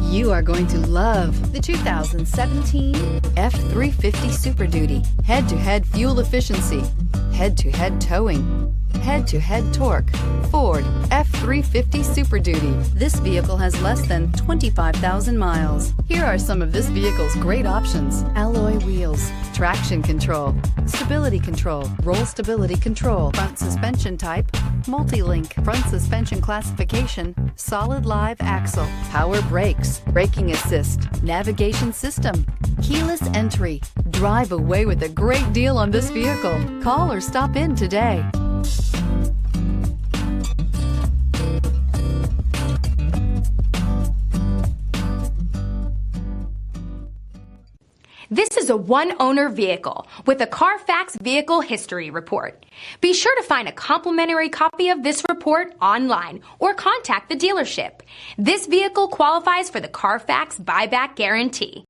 You are going to love the 2017 F-350 Super Duty. Head-to-head fuel efficiency, head-to-head towing, head-to-head torque. Ford F-350 Super Duty. This vehicle has less than 25,000 miles. Here are some of this vehicle's great options: alloy wheels, traction control, stability control, roll stability control, front suspension type, multi-link, front suspension classification, solid live axle, power brakes, braking assist, navigation system, keyless entry. Drive away with a great deal on this vehicle. Call or stop in today. This is a one-owner vehicle with a Carfax Vehicle History Report. Be sure to find a complimentary copy of this report online or contact the dealership. This vehicle qualifies for the Carfax Buyback Guarantee.